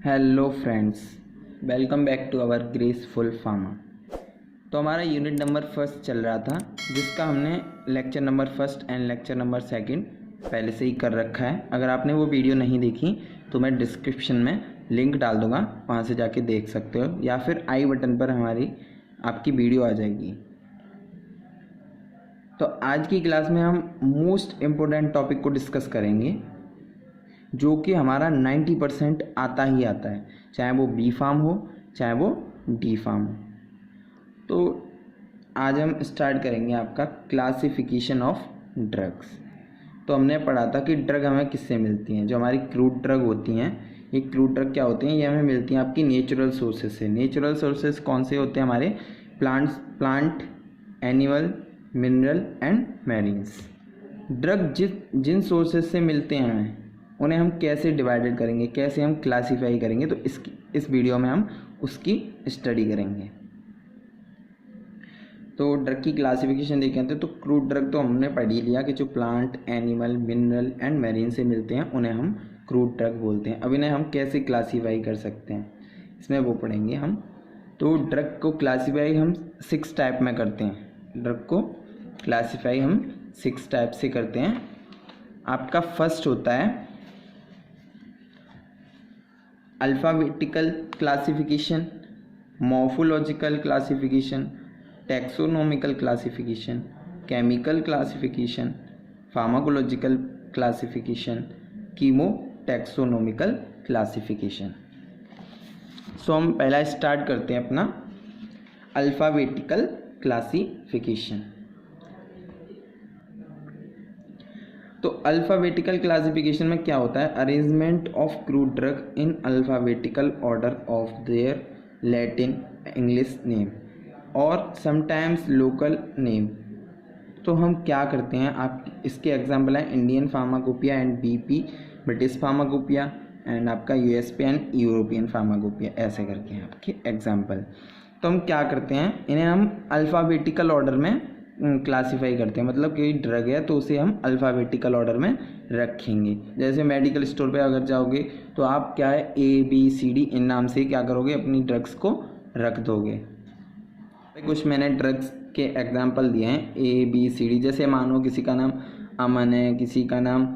Hello friends, welcome back to our graceful pharma. तो हमारा unit number first चल रहा था, जिसका हमने lecture number first and lecture number second पहले से ही कर रखा है। अगर आपने वो वीडियो नहीं देखी तो मैं डिस्क्रिप्शन में लिंक डाल दूँगा, वहाँ से जाके देख सकते हो, या फिर आई बटन पर हमारी आपकी वीडियो आ जाएगी। तो आज की क्लास में हम मोस्ट इम्पोर्टेंट टॉपिक को डिस्कस करेंगे, जो कि हमारा 90% आता ही आता है, चाहे वो बी फार्म हो चाहे वो डी फार्म हो। तो आज हम स्टार्ट करेंगे आपका क्लासिफिकेशन ऑफ ड्रग्स। तो हमने पढ़ा था कि ड्रग हमें किससे मिलती हैं। जो हमारी क्रूड ड्रग होती हैं, ये क्रूड ड्रग क्या होती हैं, ये हमें मिलती हैं आपकी नेचुरल सोर्सेज से। नेचुरल सोर्सेज कौन से होते हैं हमारे? Plant, animal, mineral and marines. Drug जिन सोर्सेज से मिलते हैं हमें, उन्हें हम कैसे डिवाइडेड करेंगे, कैसे हम क्लासीफाई करेंगे, तो इस वीडियो में हम उसकी स्टडी करेंगे। तो ड्रग की क्लासिफिकेशन देखें तो क्रूड ड्रग तो हमने पढ़ ही लिया कि जो plant, animal, mineral and marine से मिलते हैं उन्हें हम क्रूड ड्रग बोलते हैं। अब इन्हें हम कैसे क्लासीफाई कर सकते हैं, इसमें वो पढ़ेंगे हम। तो ड्रग को क्लासीफाई हम 6 टाइप में करते हैं। ड्रग को क्लासीफाई हम 6 टाइप से करते हैं। आपका फर्स्ट होता है alphabetical classification, morphological classification, taxonomical classification, chemical classification, pharmacological classification, chemo taxonomical classification. So हम पहला स्टार्ट करते हैं अपना अल्फ़ाबेटिकल क्लासिफिकेशन। तो अल्फ़ाबेटिकल क्लासिफिकेशन में क्या होता है? Arrangement of crude drug in alphabetical order of their Latin English name और समटाइम्स लोकल नेम। तो हम क्या करते हैं, आप इसके एग्जांपल हैं Indian pharmacopoeia and BP, British pharmacopoeia and आपका यूएसपी एंड यूरोपियन फार्माकोपिया, ऐसे करके हैं आपके एग्जांपल। तो हम क्या करते हैं, इन्हें हम अल्फ़ाबेटिकल ऑर्डर में क्लासीफाई करते हैं। मतलब कि ड्रग है तो उसे हम अल्फ़ाबेटिकल ऑर्डर में रखेंगे। जैसे मेडिकल स्टोर पे अगर जाओगे तो आप क्या है, ABCD इन नाम से क्या करोगे, अपनी ड्रग्स को रख दोगे। कुछ मैंने ड्रग्स के एग्जांपल दिए हैं ABCD। जैसे मानो किसी का नाम अमन है, किसी का नाम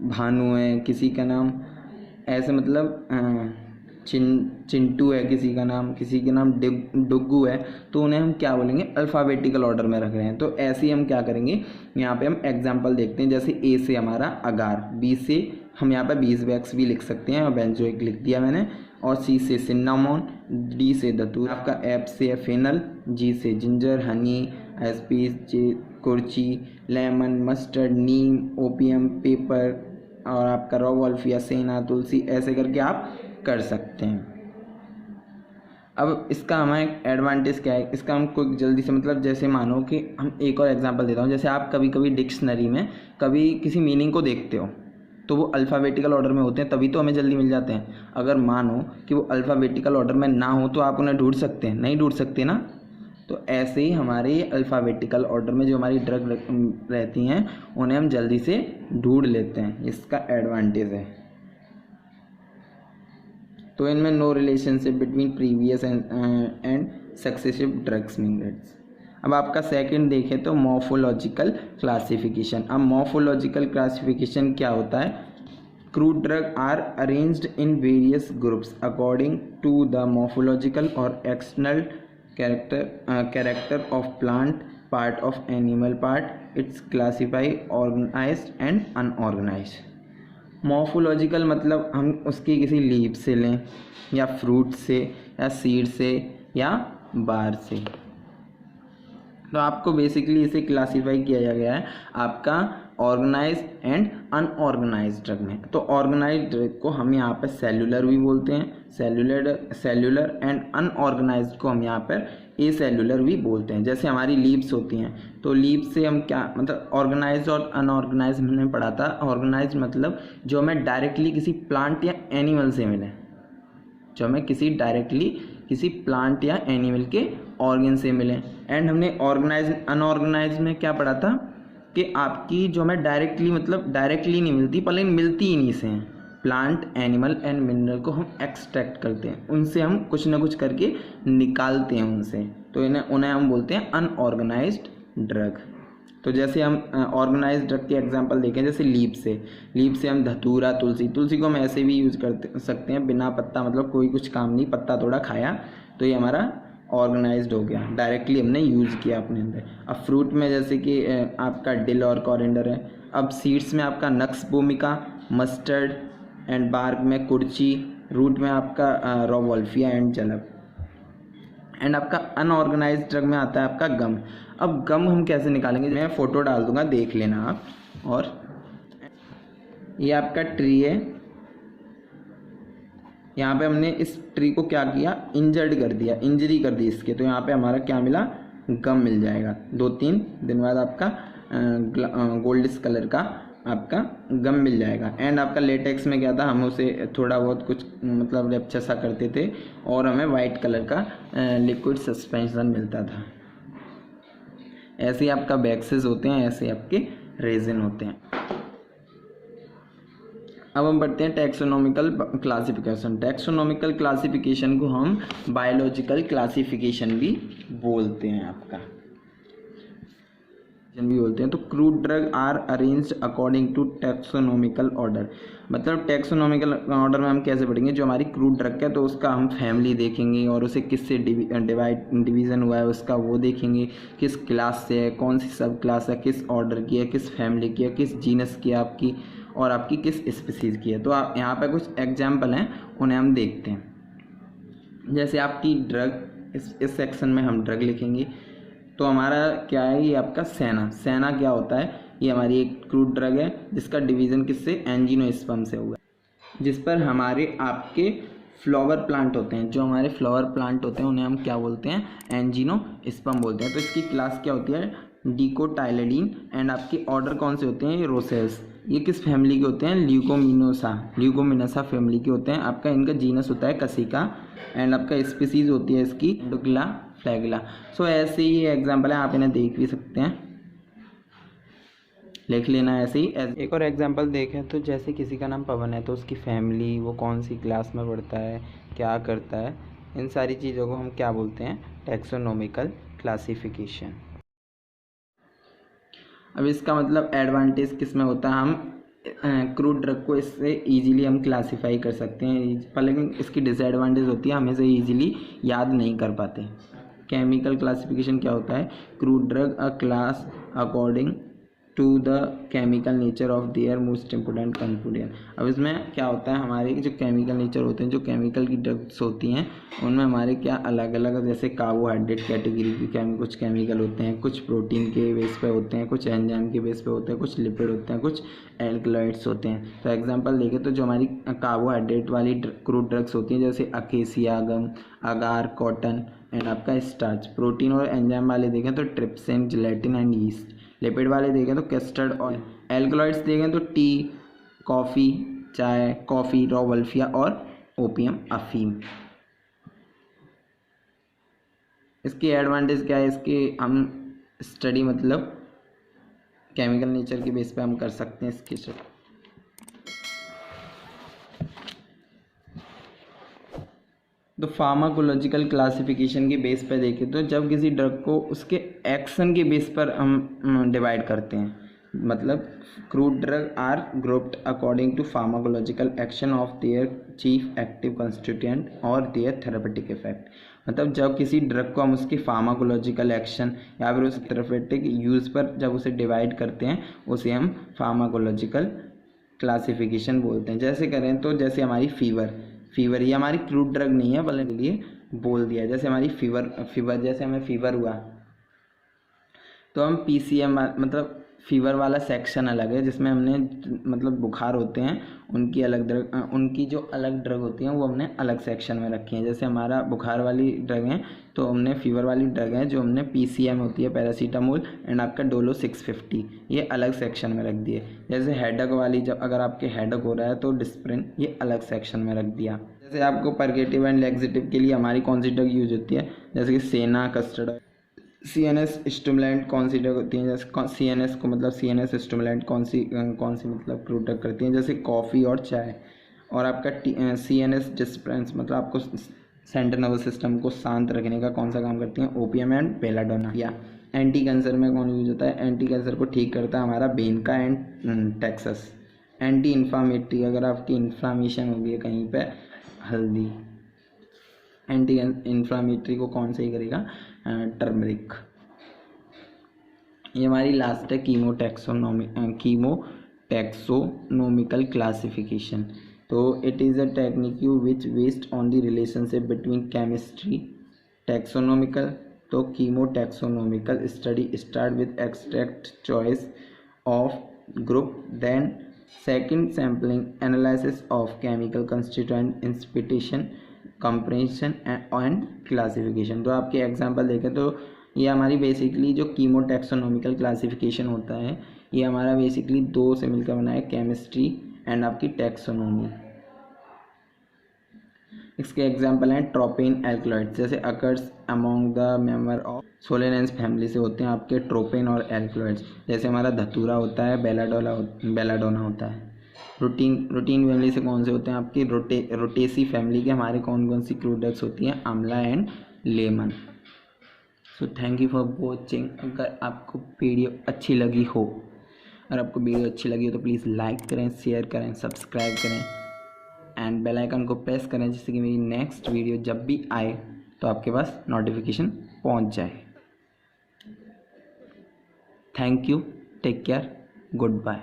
भानु है, किसी का नाम ऐसे मतलब चिंटू है, किसी का नाम डुग्गू है। तो उन्हें हम क्या बोलेंगे, अल्फ़ाबेटिकल ऑर्डर में रख रहे हैं। तो ऐसे ही हम क्या करेंगे, यहाँ पे हम एग्जांपल देखते हैं। जैसे A से हमारा अगार, B से हम यहाँ पे बीसवैक्स भी लिख सकते हैं और बेंजोइक लिख दिया मैंने, और C से सिन्नामोन, D से धतूर, आपका F से फेनल, G से जिंजर, हनी, SP से कुर्ची, लेमन, मस्टर्ड, नीम, ओपियम, पेपर और आपका रॉवल्फ या सेना, तुलसी, ऐसे करके आप कर सकते हैं। अब इसका हमें एडवांटेज क्या है, इसका हम कोई जल्दी से मतलब जैसे मानो कि हम एक और एग्जांपल देता हूँ। जैसे आप कभी कभी डिक्शनरी में कभी किसी मीनिंग को देखते हो तो वो अल्फ़ाबेटिकल ऑर्डर में होते हैं, तभी तो हमें जल्दी मिल जाते हैं। अगर मानो कि वो अल्फ़ाबेटिकल ऑर्डर में ना हो तो आप उन्हें ढूंढ सकते हैं? नहीं ढूंढ सकते ना। तो ऐसे ही हमारे अल्फ़ाबेटिकल ऑर्डर में जो हमारी ड्रग रहती हैं उन्हें हम जल्दी से ढूंढ लेते हैं, इसका एडवांटेज है। तो इनमें no relationship between previous and successive drugs minerals. अब आपका सेकंड देखें तो मॉर्फोलॉजिकल क्लासिफिकेशन। अब मॉर्फोलॉजिकल क्लासिफिकेशन क्या होता है? Crude drug are arranged in various groups according to the morphological और external character of plant part of animal part. It's classify organized and unorganized. Morphological मतलब हम उसकी किसी लीफ से लें या फ्रूट से या सीड से या बार से। तो आपको बेसिकली इसे क्लासीफाई किया गया है आपका ऑर्गेनाइज एंड अनऑर्गेनाइज्ड ड्रग में। तो ऑर्गेनाइज्ड ड्रग को हम यहाँ पर सेल्यूलर भी बोलते हैं, सेल्यूलर एंड अनऑर्गेनाइज्ड को हम यहाँ पर एसेल्यूलर भी बोलते हैं। जैसे हमारी लीव्स होती हैं तो लीव्स से हम क्या मतलब ऑर्गेनाइज्ड और अनऑर्गेनाइज्ड हमने पढ़ा था। ऑर्गेनाइज्ड मतलब जो हमें डायरेक्टली किसी प्लांट या एनिमल से मिले, जो हमें डायरेक्टली किसी प्लांट या एनिमल के ऑर्गन से मिले। एंड हमने अनऑर्गेनाइज्ड में क्या पढ़ा था कि आपकी जो हमें डायरेक्टली मतलब डायरेक्टली नहीं मिलती, पर लेकिन मिलती इन्हीं से हैं। प्लांट, एनिमल एंड मिनरल को हम एक्सट्रैक्ट करते हैं, उनसे हम कुछ ना कुछ करके निकालते हैं उनसे, तो उन्हें हम बोलते हैं अनऑर्गेनाइज्ड ड्रग। तो जैसे हम ऑर्गेनाइज्ड ड्रग के एग्जांपल देखें, जैसे लीफ से हम धतूरा, तुलसी को हम ऐसे भी यूज़ कर सकते हैं बिना पत्ता, मतलब कोई कुछ काम नहीं, पत्ता थोड़ा खाया तो ये हमारा ऑर्गेनाइज्ड हो गया, डायरेक्टली हमने यूज़ किया अपने अंदर। अब फ्रूट में जैसे कि आपका डिल और कॉरिएंडर है। अब सीड्स में आपका नक्स भूमिका, मस्टर्ड एंड बार्क में कुर्ची, रूट में आपका रोवोल्फिया एंड जलब। एंड आपका अनऑर्गेनाइज्ड ड्रग में आता है आपका गम। अब गम हम कैसे निकालेंगे, मैं फ़ोटो डाल दूंगा, देख लेना आप। और ये आपका ट्री है, यहाँ पे हमने इस ट्री को क्या किया, इंजरी कर दी इसके, तो यहाँ पे हमारा क्या मिला, गम मिल जाएगा। 2-3 दिन बाद आपका गोल्डिश कलर का आपका गम मिल जाएगा। एंड आपका लेटेक्स में क्या था, हम उसे थोड़ा बहुत कुछ मतलब अच्छा सा करते थे और हमें वाइट कलर का लिक्विड सस्पेंशन मिलता था। ऐसे ही आपका वैक्सेस होते हैं, ऐसे आपके रेजिन होते हैं। अब हम बढ़ते हैं टैक्सोनॉमिकल क्लासिफिकेशन। टैक्सोनॉमिकल क्लासिफिकेशन को हम बायोलॉजिकल क्लासिफिकेशन भी बोलते हैं तो crude drug are arranged according to taxonomical order. मतलब टैक्सोनॉमिकल ऑर्डर में हम कैसे पढ़ेंगे, जो हमारी क्रूड ड्रग है तो उसका हम फैमिली देखेंगे और उसे किससे डिवीज़न हुआ है उसका वो देखेंगे, किस क्लास से है, कौन सी सब क्लास है, किस ऑर्डर की है, किस फैमिली की है, किस जीनस की है आपकी, और आपकी किस स्पीसीज़ की है। तो आप यहाँ पे कुछ एग्जाम्पल हैं, उन्हें हम देखते हैं। जैसे आपकी ड्रग, इस सेक्शन में हम ड्रग लिखेंगे। तो हमारा क्या है, ये आपका सेना क्या होता है, ये हमारी एक क्रूड ड्रग है जिसका डिवीज़न किससे, एंजियोस्पर्म से हुआ, जिस पर हमारे आपके फ्लावर प्लांट होते हैं। जो हमारे फ्लावर प्लांट होते हैं उन्हें हम क्या बोलते हैं, एंजियोस्पर्म बोलते हैं। तो इसकी क्लास क्या होती है, डिकोटाइलेडीन। एंड आपके ऑर्डर कौन से होते हैं, ये रोसेस। ये किस फैमिली के होते हैं, ल्यूकोमिनोसा फैमिली के होते हैं। आपका इनका जीनस होता है कसिका एंड आपका स्पीसीज होती है इसकी डुगला फ्लैगुला। सो ऐसे ही एग्जाम्पल है, आप इन्हें देख भी सकते हैं, लिख लेना ऐसे ही। एक और एग्जाम्पल देखें तो जैसे किसी का नाम पवन है तो उसकी फैमिली, वो कौन सी क्लास में पढ़ता है, क्या करता है, इन सारी चीज़ों को हम क्या बोलते हैं, टैक्सोनॉमिकल क्लासिफिकेशन। अब इसका मतलब एडवांटेज किस में होता है, हम क्रूड ड्रग को इससे इजीली हम क्लासीफाई कर सकते हैं, पर लेकिन इसकी डिसएडवांटेज होती है, हम इसे इजीली याद नहीं कर पाते। केमिकल क्लासिफिकेशन क्या होता है, crude drug a class according to the chemical nature of their most important component. अब इसमें क्या होता है, हमारे जो केमिकल नेचर होते हैं, जो केमिकल की ड्रग्स होती हैं उनमें हमारे क्या अलग अलग, जैसे कार्बोहाइड्रेट कैटेगरी के कुछ केमिकल होते हैं, कुछ प्रोटीन के बेस पे होते हैं, कुछ एंजाइम के बेस पे होते हैं, कुछ लिपिड होते हैं, कुछ एल्कलॉइड्स होते हैं। तो एग्जांपल देखें तो जो हमारी कार्बोहाइड्रेट वाली क्रूड ड्रग्स होती हैं जैसे acacia gum, agar, cotton and आपका स्टार्च। प्रोटीन और एंजाइम वाले देखें तो trypsin, gelatin and yeast. Lipid वाले देखें तो कस्टर्ड ऑयल। एल्कलॉइड्स देखें तो टी, कॉफ़ी, चाय, कॉफ़ी, रोवोल्फिया और ओपियम, अफीम। इसकी एडवांटेज क्या है, इसके हम स्टडी मतलब केमिकल नेचर के बेस पे हम कर सकते हैं इसकी स्टडी। तो फार्माकोलॉजिकल क्लासिफिकेशन के बेस पर देखें तो जब किसी ड्रग को उसके एक्शन के बेस पर हम डिवाइड करते हैं, मतलब crude drug are grouped according to pharmacological action of their chief active constituent और देयर थेरेपेटिक इफेक्ट। मतलब जब किसी ड्रग को हम उसके फार्माकोलॉजिकल एक्शन या फिर उस थेरेपेटिक यूज़ पर जब उसे डिवाइड करते हैं, उसे हम फार्माकोलॉजिकल क्लासिफिकेशन बोलते हैं। जैसे करें तो जैसे हमारी फीवर ये हमारी क्रूड ड्रग नहीं है, बल्कि लिए बोल दिया। जैसे हमारी फीवर जैसे हमें फीवर हुआ तो हम PCM मतलब फीवर वाला सेक्शन अलग है, जिसमें हमने मतलब बुखार होते हैं उनकी अलग ड्रग, उनकी जो अलग ड्रग होती हैं वो हमने अलग सेक्शन में रखी हैं। जैसे हमारा बुखार वाली ड्रग है तो हमने फीवर वाली ड्रग है जो हमने PCM होती है, पैरासीटामोल एंड आपका डोलो 650, ये अलग सेक्शन में रख दिए। जैसे हेडक वाली, जब अगर आपके हेडक हो रहा है तो डिस्प्रिन, ये अलग सेक्शन में रख दिया। जैसे आपको परगेटिव एंड लैक्सेटिव के लिए हमारी कौन सी ड्रग यूज होती है, जैसे कि सेना, कस्टर्ड। CNS स्टिमुलेंट कौन सी ड्रग होती हैं, जैसे CNS को मतलब CNS स्टिमुलेंट कौन सी मतलब क्रूड ड्रग करती हैं, जैसे कॉफ़ी और चाय। और आपका CNS डिस्पेंस मतलब आपको सेंट्रल नर्वस सिस्टम को शांत रखने का कौन सा काम करती हैं, ओपियम एंड बेलाडोना। या एंटी कैंसर में कौन यूज होता है, एंटी कैंसर को ठीक करता है हमारा Benaka and Texas. Anti inflammatory, अगर आपकी इन्फ्लामेशन हो गई है कहीं पे, हल्दी। एंटी इन्फ्लामेटरी को कौन सही करेगा, टर्मरिक। ये हमारी लास्ट है कीमोटैक्सोनोमिकल क्लासिफिकेशन। तो it is a technique you which based on the relationship between chemistry taxonomical. तो chemotaxonomical study start with extract choice of group, then second sampling analysis of chemical constituent, inspection, compression and classification. तो आपके example देखें तो ये हमारी basically जो कीमोटैक्सोनोमिकल classification होता है ये हमारा बेसिकली दो से मिलकर बना है, केमिस्ट्री एंड आपकी टैक्सोनॉमी। इसके एग्जांपल हैं ट्रोपेन एल्कलॉइड, जैसे occurs among the member of solanaceae family से होते हैं आपके ट्रोपेन और एल्कलॉइड्स, जैसे हमारा धतूरा होता है, बेलाडोना होता है। रूटीन फैमिली से कौन से होते हैं आपकी रोटेसी फैमिली के हमारे कौन कौन सी क्रूडक्स होती हैं, आंवला and lemon. So thank you for watching. अगर आपको वीडियो अच्छी लगी हो, अगर आपको वीडियो अच्छी लगी हो तो प्लीज़ लाइक करें, शेयर करें, सब्सक्राइब करें एंड बेल आइकन को प्रेस करें, जिससे कि मेरी नेक्स्ट वीडियो जब भी आए तो आपके पास नोटिफिकेशन पहुंच जाए। Thank you, take care, good bye.